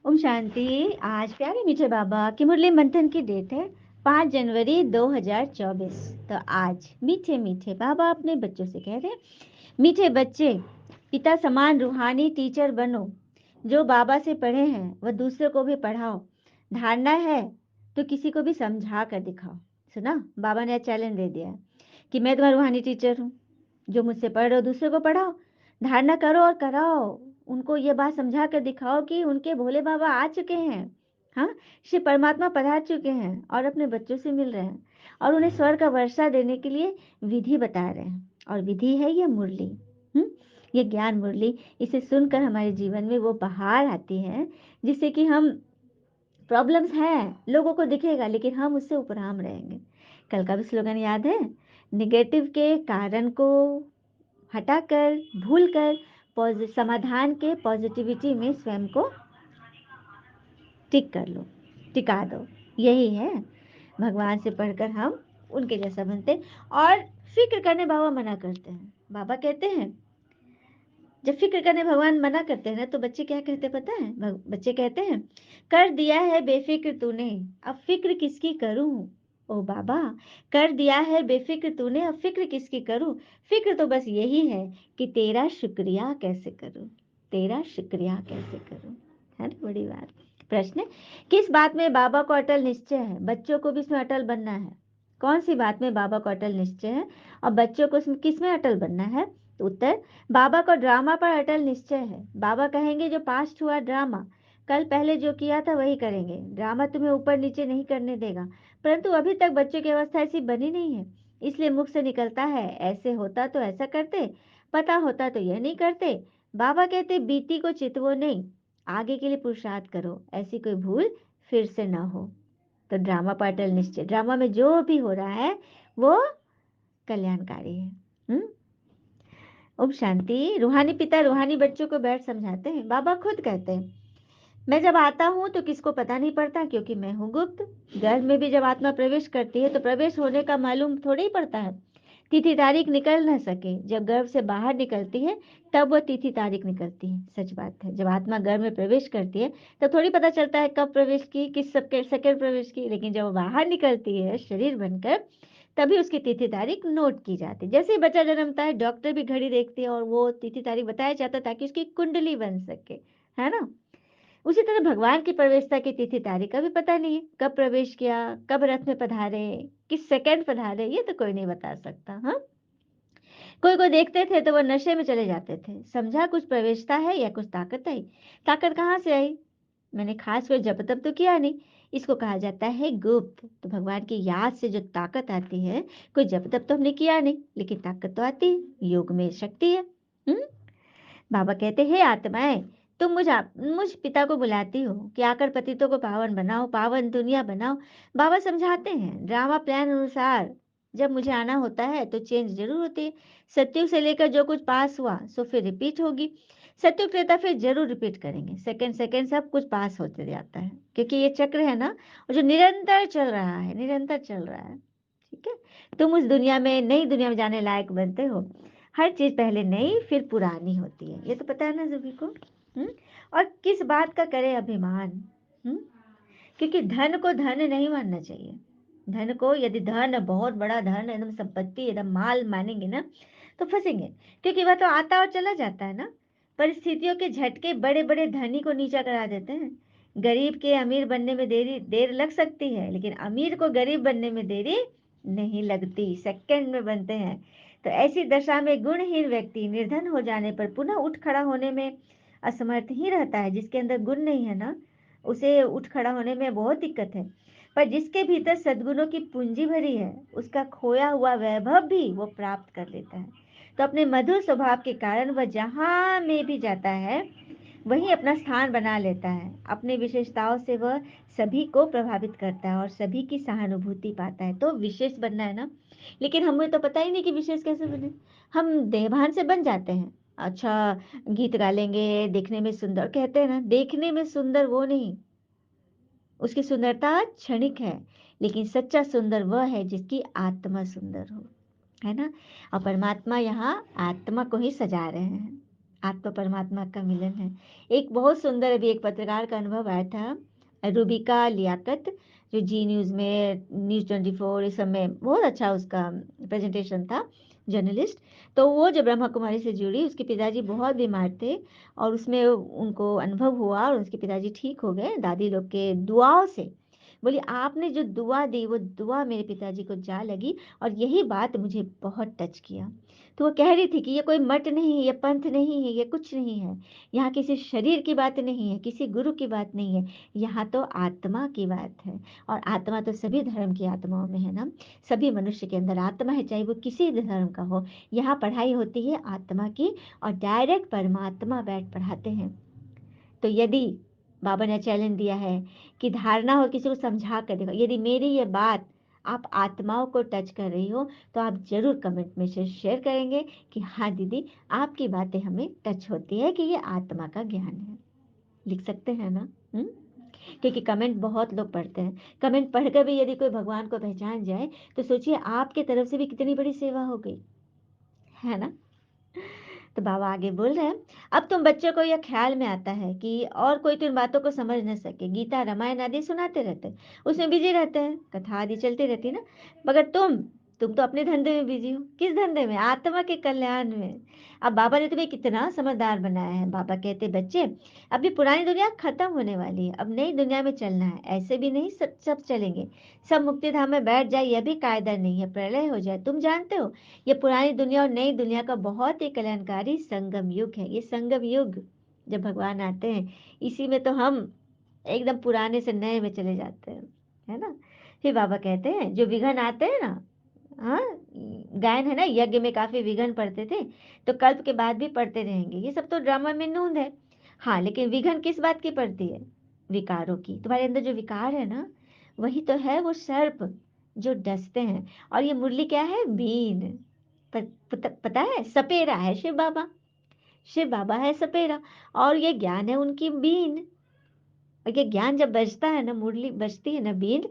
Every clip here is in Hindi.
ओम शांति। आज प्यारे मीठे बाबा की मुरली मंथन की डेट है 5 जनवरी 2024। तो आज मीठे मीठे बाबा अपने बच्चों से कह रहे हैं, मीठे बच्चे, पिता समान रूहानी टीचर बनो। जो बाबा से पढ़े हैं वह दूसरे को भी पढ़ाओ। धारणा है तो किसी को भी समझा कर दिखाओ। सुना, बाबा ने चैलेंज दे दिया है कि मैं तुम्हारा रूहानी टीचर हूँ, जो मुझसे पढ़ रहे हो दूसरे को पढ़ाओ। धारणा करो और कराओ। उनको ये बात समझा कर दिखाओ कि उनके भोले बाबा आ चुके हैं। हाँ, श्री परमात्मा पधार चुके हैं और अपने बच्चों से मिल रहे हैं और उन्हें स्वर्ग का वर्षा देने के लिए विधि बता रहे हैं। और विधि है ये मुरली, ये ज्ञान मुरली। इसे सुनकर हमारे जीवन में वो बहार आती है जिससे कि हम, प्रॉब्लम्स हैं लोगों को दिखेगा लेकिन हम उससे उपराम रहेंगे। कल का भी स्लोगन याद है, निगेटिव के कारण को हटाकर, भूलकर समाधान के पॉजिटिविटी में स्वयं को टिक कर लो, टिका दो। यही है, भगवान से पढ़कर हम उनके जैसा बनते हैं। और फिक्र करने बाबा मना करते हैं। बाबा कहते हैं, जब फिक्र करने भगवान मना करते हैं ना, तो बच्चे क्या कहते हैं पता है? बच्चे कहते हैं, कर दिया है बेफिक्र तूने, अब फिक्र किसकी करूं। ओ बाबा, कर दिया है बेफिक्र तूने, अब फिक्र किसकी करूं। फिक्र तो बस यही है कि तेरा शुक्रिया कैसे करूं, तेरा शुक्रिया कैसे करूं। है ना, बड़ी बात। प्रश्न, किस बात में बाबा को अटल निश्चय है? बच्चों को भी इसमें अटल बनना है। कौन सी बात में बाबा को अटल निश्चय है और बच्चों को इसमें किस में अटल बनना है? तो उत्तर, बाबा को ड्रामा पर अटल निश्चय है। बाबा कहेंगे जो पास्ट हुआ ड्रामा, कल पहले जो किया था वही करेंगे। ड्रामा तुम्हें ऊपर नीचे नहीं करने देगा, परंतु अभी तक बच्चों की अवस्था ऐसी बनी नहीं है, इसलिए मुख से निकलता है, ऐसे होता तो ऐसा करते, पता होता तो यह नहीं करते। बाबा कहते, बीती को चितवो नहीं, आगे के लिए पुरुषार्थ करो, ऐसी कोई भूल फिर से ना हो। तो ड्रामा पर अटल निश्चय, ड्रामा में जो भी हो रहा है वो कल्याणकारी है। ओम शांति। रूहानी पिता रूहानी बच्चों को बैठ समझाते हैं। बाबा खुद कहते हैं, मैं जब आता हूँ तो किसको पता नहीं पड़ता, क्योंकि मैं हूँ गुप्त। गर्भ में भी जब आत्मा प्रवेश करती है तो प्रवेश होने का मालूम थोड़ी ही पड़ता है, तिथि तारीख निकल न सके। जब गर्भ से बाहर निकलती है तब वो तिथि तारीख निकलती है। सच बात है, जब आत्मा गर्भ में प्रवेश करती है तब थोड़ी पता चलता है कब प्रवेश की, किस सेकंड प्रवेश की, लेकिन जब वो बाहर निकलती है शरीर बनकर, तभी उसकी तिथि तारीख नोट की जाती है। जैसे ही बच्चा जन्मता है डॉक्टर भी घड़ी देखती है और वो तिथि तारीख बताया जाता है ताकि उसकी कुंडली बन सके, है ना। उसी तरह भगवान की प्रवेशता की तिथि तारीख का भी पता नहीं है, कब प्रवेश किया, कब रथ में पधारे, किस सेकंड पधारे, ये तो कोई नहीं बता सकता। हाँ, कोई को देखते थे तो वो नशे में चले जाते थे, समझा कुछ प्रवेशता है या कुछ ताकत आई। ताकत कहाँ से आई? मैंने खास कोई जप तप तो किया नहीं, इसको कहा जाता है गुप्त। तो भगवान की याद से जो ताकत आती है, कोई जप तप तो हमने किया नहीं लेकिन ताकत तो आती है, योग में शक्ति है। हम्म बाबा कहते हैं, आत्माएं, तुम मुझ पिता को बुलाती हो कि आकर पतितों को पावन बनाओ, पावन दुनिया बनाओ। बाबा समझाते हैं, ड्रामा प्लान अनुसार जब मुझे आना होता है तो चेंज जरूर होती है। सत्युग से लेकर जो कुछ पास हुआ सो फिर रिपीट होगी। सत्युग त्रेता फिर जरूर रिपीट करेंगे, सेकंड सेकंड सब कुछ पास होते जाता है, क्योंकि ये चक्र है ना, और जो निरंतर चल रहा है, निरंतर चल रहा है। ठीक है, तुम उस दुनिया में, नई दुनिया में जाने लायक बनते हो। हर चीज पहले नई फिर पुरानी होती है, ये तो पता है ना सभी को। और किस बात का करे अभिमान? हम्म क्योंकि धन को धन नहीं मानना चाहिए। धन को, यदि धन बहुत बड़ा धन, एकदम संपत्ति, एकदम माल मानेंगे ना तो फंसेंगे, क्योंकि वह तो आता और चला जाता है ना। परिस्थितियों के झटके बड़े बड़े धनी को नीचा करा देते हैं। गरीब के अमीर बनने में देर लग सकती है, लेकिन अमीर को गरीब बनने में देरी नहीं लगती, सेकंड में बनते हैं। तो ऐसी दशा में गुणहीन व्यक्ति निर्धन हो जाने पर पुनः उठ खड़ा होने में असमर्थ ही रहता है। जिसके अंदर गुण नहीं है ना, उसे उठ खड़ा होने में बहुत दिक्कत है। पर जिसके भीतर सद्गुणों की पूंजी भरी है, उसका खोया हुआ वैभव भी वो प्राप्त कर लेता है। तो अपने मधुर स्वभाव के कारण वह जहां में भी जाता है वहीं अपना स्थान बना लेता है। अपनी विशेषताओं से वह सभी को प्रभावित करता है और सभी की सहानुभूति पाता है। तो विशेष बनना है ना, लेकिन हमें तो पता ही नहीं कि विशेष कैसे बने। हम देहभान से बन जाते हैं। अच्छा, गीत गा लेंगे, देखने में सुंदर, कहते हैं ना, देखने में सुंदर वो नहीं, उसकी सुंदरता क्षणिक है, लेकिन सच्चा सुंदर वह है जिसकी आत्मा सुंदर हो, है ना। और परमात्मा यहाँ आत्मा को ही सजा रहे हैं। आत्मा परमात्मा का मिलन है। एक बहुत सुंदर अभी एक पत्रकार का अनुभव आया था, रूबिका लियाकत, जो जी न्यूज़ में, न्यूज़ 24 इस समय बहुत अच्छा उसका प्रेजेंटेशन था, जर्नलिस्ट। तो वो जब ब्रह्मा कुमारी से जुड़ी, उसके पिताजी बहुत बीमार थे और उसमें उनको अनुभव हुआ और उसके पिताजी ठीक हो गए दादी लोग के दुआओं से। बोली आपने जो दुआ दी वो दुआ मेरे पिताजी को जा लगी और यही बात मुझे बहुत टच किया। तो वो कह रही थी कि ये कोई मठ नहीं है, ये पंथ नहीं है, ये कुछ नहीं है। यहाँ किसी शरीर की बात नहीं है, किसी गुरु की बात नहीं है, यहाँ तो आत्मा की बात है। और आत्मा तो सभी धर्म की आत्माओं में है ना, सभी मनुष्य के अंदर आत्मा है, चाहे वो किसी भी धर्म का हो। यहाँ पढ़ाई होती है आत्मा की और डायरेक्ट परमात्मा बैठ पढ़ाते हैं। तो यदि बाबा ने चैलेंज दिया है कि धारणा हो, किसी को समझा कर देखो, यदि मेरी ये बात आप आत्माओं को टच कर रही हो तो आप जरूर कमेंट में से शेयर करेंगे कि हाँ दीदी, आपकी बातें हमें टच होती है कि ये आत्मा का ज्ञान है। लिख सकते हैं ना? क्योंकि कमेंट बहुत लोग पढ़ते हैं। कमेंट पढ़कर भी यदि कोई भगवान को पहचान जाए तो सोचिए आपके तरफ से भी कितनी बड़ी सेवा हो गई, है ना? तो बाबा आगे बोल रहे हैं, अब तुम बच्चों को यह ख्याल में आता है कि और कोई तो इन बातों को समझ न सके, गीता रामायण आदि सुनाते रहते, उसमें बिजी रहते हैं, कथा आदि चलती रहती है ना, मगर तुम तो अपने धंधे में बिजी हो। किस धंधे में? आत्मा के कल्याण में। अब बाबा ने तुम्हें कितना समझदार बनाया है। बाबा कहते बच्चे, अभी पुरानी दुनिया खत्म होने वाली है, अब नई दुनिया में चलना है। ऐसे भी नहीं सब चलेंगे, सब मुक्ति धाम में बैठ जाए, यह भी कायदा नहीं है। प्रलय हो जाए, तुम जानते हो ये पुरानी दुनिया और नई दुनिया का बहुत ही कल्याणकारी संगम युग है। ये संगम युग जब भगवान आते हैं, इसी में तो हम एकदम पुराने से नए में चले जाते हैं, है ना? फिर बाबा कहते हैं जो विघ्न आते हैं ना, हाँ, गायन है ना, यज्ञ में काफी विघ्न पड़ते थे, तो कल्प के बाद भी पड़ते रहेंगे। ये सब तो ड्रामा में नूंद है। हाँ, लेकिन विघ्न किस बात की पड़ती है? विकारों की। तुम्हारे अंदर जो विकार है ना, वही तो है वो सर्प जो डसते हैं। और ये मुरली क्या है? बीन। पता है, सपेरा है शिव बाबा। शिव बाबा है सपेरा और ये ज्ञान है उनकी बीन। और ये ज्ञान जब बजता है ना, मुरली बजती है ना, बीन,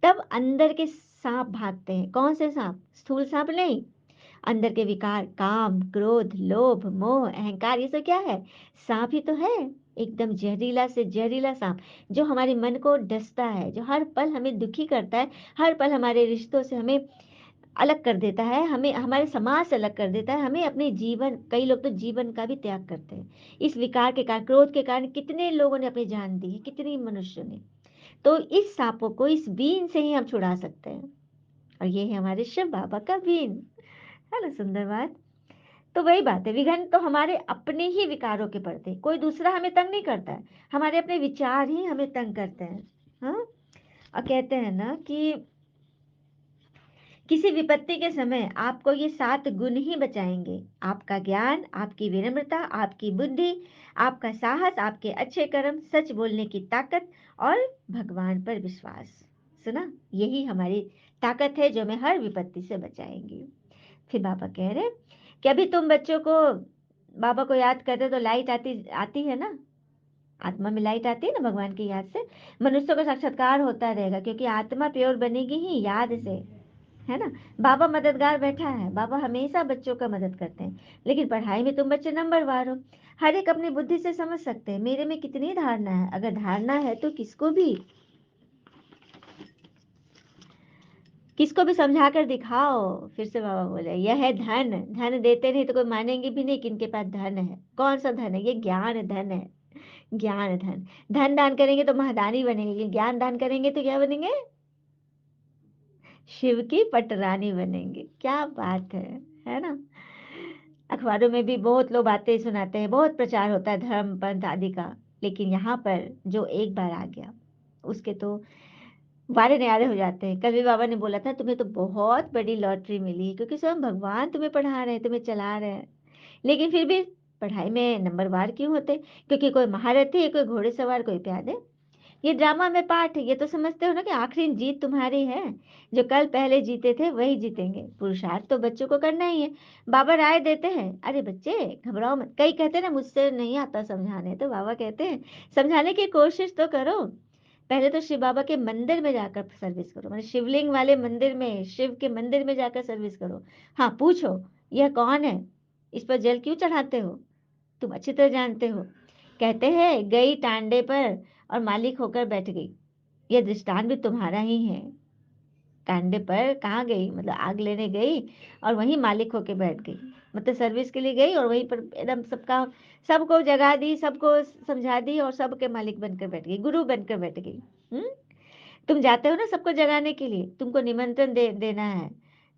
तब अंदर के सांप भागते हैं। कौन से सांप? स्थूल सांप नहीं, अंदर के विकार, काम, क्रोध, लोभ, मोह, अहंकार, ये सब क्या है? सांप ही तो है। एकदम जहरीला से जहरीला सांप, जो हमारे मन को डसता है, जो हर पल हमें दुखी करता है, हर पल हमारे रिश्तों से हमें अलग कर देता है, हमें हमारे समाज से अलग कर देता है, हमें अपने जीवन, कई लोग तो जीवन का भी त्याग करते हैं इस विकार के कारण। क्रोध के कारण कितने लोगों ने अपनी जान दी है, कितनी मनुष्य ने। तो इस सांपों को, इस बीन से ही हम छुड़ा सकते हैं। और ये है हमारे शिव बाबा का बीन, है ना? सुंदर बात। तो वही बात है, विघन तो हमारे अपने ही विकारों के पड़ते, कोई दूसरा हमें तंग नहीं करता है, हमारे अपने विचार ही हमें तंग करते हैं। हाँ, और कहते हैं ना कि किसी विपत्ति के समय आपको ये 7 गुण ही बचाएंगे: आपका ज्ञान, आपकी विनम्रता, आपकी बुद्धि, आपका साहस, आपके अच्छे कर्म, सच बोलने की ताकत और भगवान पर विश्वास। सुना, यही हमारी ताकत है जो हमें हर विपत्ति से बचाएंगी। फिर बाबा कह रहे कि अभी तुम बच्चों को, बाबा को याद करते तो लाइट आती आती है ना, आत्मा में लाइट आती है ना भगवान की याद से, मनुष्य का साक्षात्कार होता रहेगा, क्योंकि आत्मा प्योर बनेगी ही याद से, है ना? बाबा मददगार बैठा है, बाबा हमेशा बच्चों का मदद करते हैं। लेकिन पढ़ाई में तुम बच्चे नंबरवार हो। हर एक अपनी बुद्धि से समझ सकते हैं मेरे में कितनी धारणा है। अगर धारणा है तो किसको भी समझा कर दिखाओ। फिर से बाबा बोले, यह है धन। धन देते नहीं तो कोई मानेंगे भी नहीं कि इनके पास धन है। कौन सा धन है? ये ज्ञान धन है। ज्ञान धन। धन दान करेंगे तो महादानी बनेंगे, ज्ञान दान करेंगे तो क्या बनेंगे? शिव की पटरानी बनेंगे। क्या बात है ना? अखबारों में भी बहुत लोग बातें सुनाते हैं, बहुत प्रचार होता है धर्म पंथ आदि का, लेकिन यहाँ पर जो एक बार आ गया उसके तो वारे न्यारे हो जाते हैं। कल भी बाबा ने बोला था तुम्हें तो बहुत बड़ी लॉटरी मिली है, क्योंकि स्वयं भगवान तुम्हें पढ़ा रहे हैं, तुम्हें चला रहे हैं। लेकिन फिर भी पढ़ाई में नंबरवार क्यों होते? क्योंकि कोई महारथी है, कोई घोड़ेसवार, कोई प्यादे। ये ड्रामा में पार्ट है। ये तो समझते हो ना कि आखिरी जीत तुम्हारी है। जो कल पहले जीते थे वही जीतेंगे। पुरुषार्थ तो बच्चों को करना ही है। बाबा राय देते हैं, अरे बच्चे घबराओ मत। कई कहते हैं ना मुझसे नहीं आता समझाने, तो बाबा कहते हैं समझाने की कोशिश तो करो। पहले तो शिव बाबा के मंदिर में जाकर सर्विस करो, मतलब शिवलिंग वाले मंदिर में, शिव के मंदिर में जाकर सर्विस करो। हाँ, पूछो यह कौन है, इस पर जल क्यों चढ़ाते हो? तुम अच्छी तरह जानते हो। कहते हैं गई टांडे पर और मालिक होकर बैठ गई। यह दृष्टांत भी तुम्हारा ही है। टांडे पर कहाँ गई, मतलब आग लेने गई और वहीं मालिक होके बैठ गई। मतलब सर्विस के लिए गई और वहीं पर एकदम सबका, सबको जगा दी, सबको समझा दी और सबके मालिक बनकर बैठ गई, गुरु बनकर बैठ गई। हम्म। तुम जाते हो ना सबको जगाने के लिए, तुमको निमंत्रण देना है,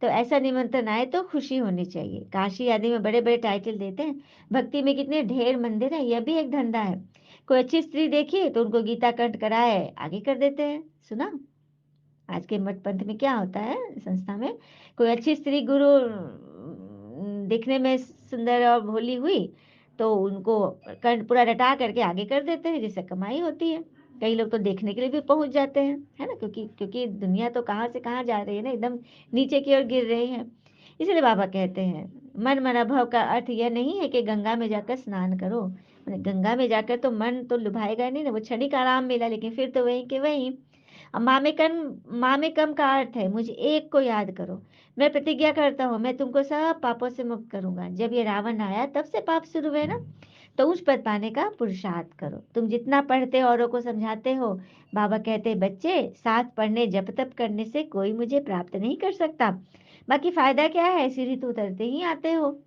तो ऐसा निमंत्रण आए तो खुशी होनी चाहिए। काशी आदि में बड़े बड़े टाइटल देते हैं, भक्ति में कितने ढेर मंदिर है, यह भी एक धंधा है। कोई अच्छी स्त्री देखी तो उनको गीता कंठ कराए आगे कर देते हैं। सुना आज के मठ पंथ में क्या होता है, संस्था में कोई अच्छी स्त्री गुरु दिखने में सुंदर और भोली हुई तो उनको कंठ पूरा रटा करके आगे कर देते हैं, जिससे कमाई होती है। कई लोग तो देखने के लिए भी पहुंच जाते हैं, है ना, क्योंकि क्योंकि दुनिया तो कहाँ से कहाँ जा रही है ना, एकदम नीचे की ओर गिर रही है। इसलिए बाबा कहते हैं मन मनाभव का अर्थ यह नहीं है कि गंगा में जाकर स्नान करो। गंगा में जाकर तो मन तो लुभाएगा नहीं ना, वो क्षणिक आराम मिला, लेकिन फिर तो वहीं के वहीं। अब माँ में कम का अर्थ है मुझे एक को याद करो। मैं प्रतिज्ञा करता हूँ मैं तुमको सब पापों से मुक्त करूंगा। जब ये रावण आया तब से पाप शुरू हुए ना, तो उस पद पाने का पुरुषार्थ करो। तुम जितना पढ़ते औरों को समझाते हो, बाबा कहते बच्चे साथ पढ़ने जप तप करने से कोई मुझे प्राप्त नहीं कर सकता। बाकी फायदा क्या है, सीढ़ी तो उतरते ही आते हो।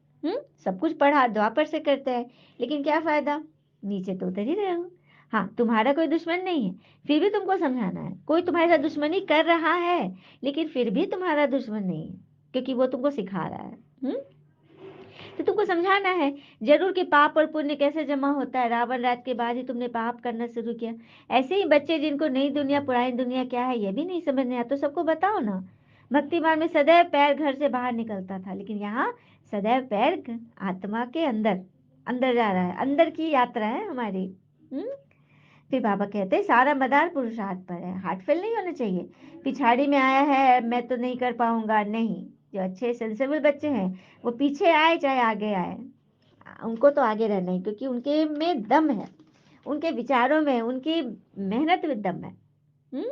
सब कुछ पढ़ा द्वापर से करते हैं, लेकिन क्या फायदा, नीचे तो उतर ही रहे हो। हाँ, तुम्हारा कोई दुश्मन नहीं है, फिर भी तुमको समझाना है। कोई तुम्हारे साथ दुश्मनी कर रहा है, लेकिन फिर भी तुम्हारा दुश्मन नहीं है, क्योंकि वो तुमको सिखा रहा है। तो तुमको समझाना है जरूर कि पाप और पुण्य कैसे जमा होता है। रावण रात के बाद ही तुमने पाप करना शुरू किया। ऐसे ही बच्चे जिनको नई दुनिया पुरानी दुनिया क्या है यह भी नहीं समझ आता, तो सबको बताओ ना। भक्ति मार्ग में सदैव पैर घर से बाहर निकलता था, लेकिन यहाँ सदैव पैर आत्मा के अंदर अंदर जा रहा है, अंदर की यात्रा है हमारी। हम्म। फिर बाबा कहते हैं सारा मदार पुरुषार्थ पर है, हार्ट फेल नहीं होना चाहिए। पिछाड़ी में आया है मैं तो नहीं कर पाऊंगा, नहीं। जो अच्छे सेंसेबल बच्चे हैं वो पीछे आए चाहे आगे आए, उनको तो आगे रहना है, क्योंकि उनके में दम है, उनके विचारों में, उनकी मेहनत में दम है। हम्म।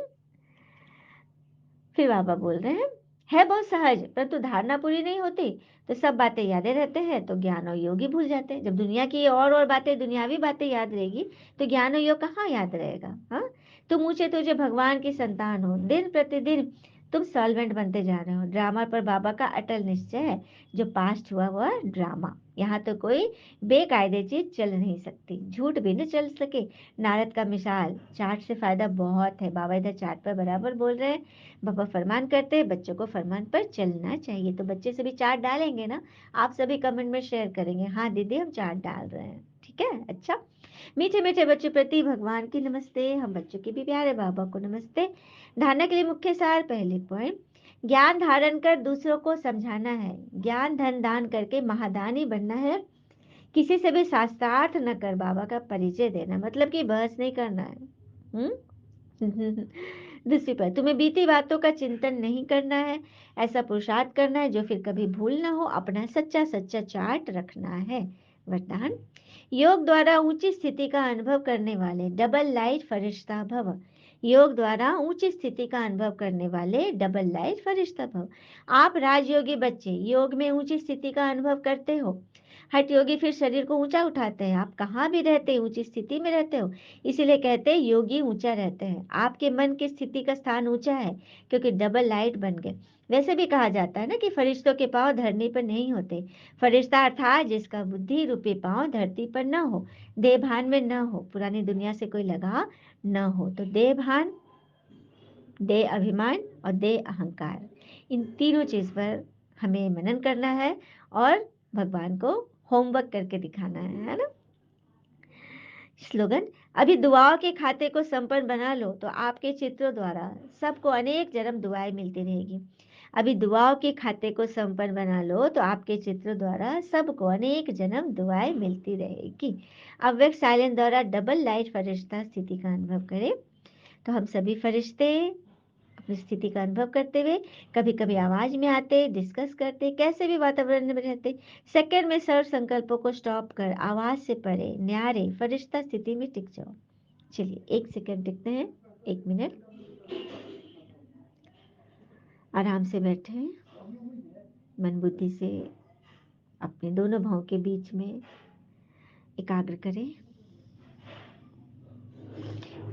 फिर बाबा बोल रहे हैं है बहुत सहज, परंतु धारणा पूरी नहीं होती तो सब बातें यादें रहते हैं, तो ज्ञान और योग ही भूल जाते हैं। जब दुनिया की और बातें, दुनियावी बातें याद रहेगी तो ज्ञान और योग कहाँ याद रहेगा। हाँ, तुम ऊंचे तुझे भगवान की संतान हो, दिन प्रतिदिन तुम सॉल्वेंट बनते जा रहे हो। ड्रामा पर बाबा का अटल निश्चय है, जो पास्ट हुआ हुआ ड्रामा, यहाँ तो कोई बेकायदे चीज चल नहीं सकती, झूठ भी न चल सके। नारद का मिसाल, चार्ट से फायदा बहुत है। बाबा इधर चार्ट पर बराबर बोल रहे हैं। बाबा फरमान करते हैं बच्चों को फरमान पर चलना चाहिए, तो बच्चे सभी चार्ट डालेंगे ना, आप सभी कमेंट में शेयर करेंगे हाँ दीदी हम चार्ट डाल रहे हैं, ठीक है। अच्छा, मीठे मीठे बच्चों प्रति भगवान की नमस्ते, हम बच्चों के भी प्यारे बाबा को नमस्ते। धारणा के लिए मुख्य सार, पहले पॉइंट, ज्ञान धारण कर दूसरों को समझाना है। ज्ञान धन दान करके महादानी बनना है। किसी से भी शास्त्रार्थ न कर बाबा का परिचय देना, मतलब कि बहस नहीं करना है। दूसरी पर तुम्हें बीती बातों का चिंतन नहीं करना है, ऐसा पुरुषार्थ करना है जो फिर कभी भूल ना हो। अपना सच्चा सच्चा चार्ट रखना है। वरदान, योग द्वारा ऊंची स्थिति का अनुभव करने वाले डबल लाइट फरिश्ता भव। योग द्वारा ऊंची स्थिति का अनुभव करने वाले डबल लाइट फरिश्ता भव। आप राजयोगी बच्चे योग में ऊंची स्थिति का अनुभव करते हो। हठ योगी फिर शरीर को ऊंचा उठाते हैं। आप कहाँ भी रहते हैं ऊंची स्थिति में रहते हो, इसीलिए कहते हैं योगी ऊंचा रहते हैं। आपके मन की स्थिति का स्थान ऊंचा है, क्योंकि डबल लाइट बन गए। वैसे भी कहा जाता है ना कि फरिश्तों के पांव धरनी पर नहीं होते। फरिश्ता अर्थात जिसका बुद्धि रूपी पांव धरती पर न हो, देह भान में न हो, पुरानी दुनिया से कोई लगा न हो। तो देह भान, देह अभिमान और देह अहंकार, इन तीनों चीज पर हमें मनन करना है और भगवान को होमवर्क करके दिखाना है ना। स्लोगन, अभी दुआओं के खाते को संपन्न बना लो तो आपके चित्रों द्वारा सबको अनेक जन्म दुआएं मिलती रहेगी। अभी दुआओं के खाते को संपन्न बना लो तो आपके चित्रों द्वारा सबको अनेक जन्म दुआएं मिलती रहेगी। अव्यक्त साइलेंस द्वारा डबल लाइट फरिश्ता स्थिति का अनुभव करें। तो हम सभी फरिश्ते अपनी स्थिति का अनुभव करते हुए कभी कभी आवाज में आते, डिस्कस करते, कैसे भी वातावरण में रहते, सेकंड में सर्व संकल्पों को स्टॉप कर आवाज से पढ़े, न्यारे फरिश्ता स्थिति में टिक जाओ। चलिए 1 सेकंड टिकते हैं, 1 मिनट। आराम से बैठे, मन बुद्धि से अपने दोनों भावों के बीच में एकाग्र करें।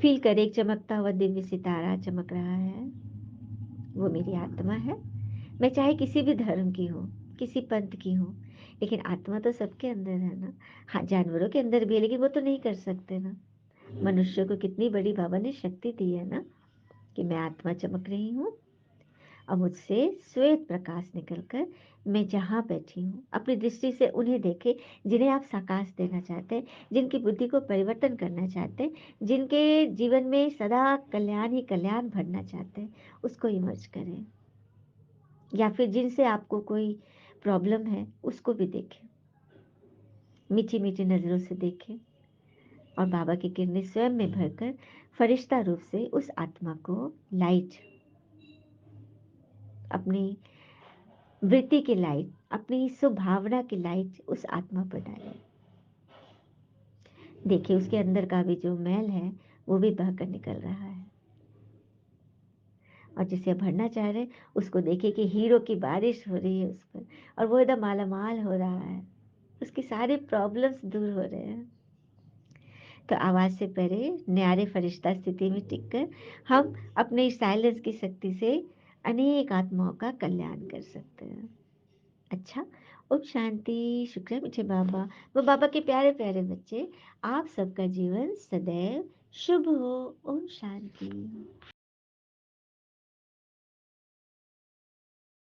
फील करें एक चमकता हुआ दिव्य सितारा चमक रहा है, वो मेरी आत्मा है। मैं चाहे किसी भी धर्म की हूँ, किसी पंथ की हूँ, लेकिन आत्मा तो सबके अंदर है ना। हाँ, जानवरों के अंदर भी है, लेकिन वो तो नहीं कर सकते ना। मनुष्य को कितनी बड़ी बाबा ने शक्ति दी है ना, कि मैं आत्मा चमक रही हूँ। अब मुझसे श्वेत प्रकाश निकलकर मैं जहाँ बैठी हूँ, अपनी दृष्टि से उन्हें देखे जिन्हें आप साकाश देना चाहते हैं, जिनकी बुद्धि को परिवर्तन करना चाहते हैं, जिनके जीवन में सदा कल्याण ही कल्याण भरना चाहते हैं, उसको इमर्ज करें। या फिर जिनसे आपको कोई प्रॉब्लम है, उसको भी देखें, मीठी मीठी नज़रों से देखें, और बाबा की किरणें स्वयं में भरकर फरिश्ता रूप से उस आत्मा को लाइट, अपनी वृत्ति की लाइट, अपनी सुभावना की लाइट उस आत्मा पर डालें। देखिए उसके अंदर का भी जो मैल है वो भी बहकर निकल रहा है, और जिसे आप भरना चाह रहे हैं उसको देखिए कि हीरो की बारिश हो रही है उस पर, और वो एकदम मालामाल हो रहा है, उसके सारे प्रॉब्लम्स दूर हो रहे हैं। तो आवाज से परे न्यारे फरिश्ता स्थिति में टिककर हम अपने साइलेंस की शक्ति से अनेक आत्माओं का कल्याण कर सकते हैं। अच्छा, ओम शांति। शुक्र है मीठे बाबा, वो बाबा के प्यारे प्यारे बच्चे, आप सबका जीवन सदैव शुभ हो। ओम शांति।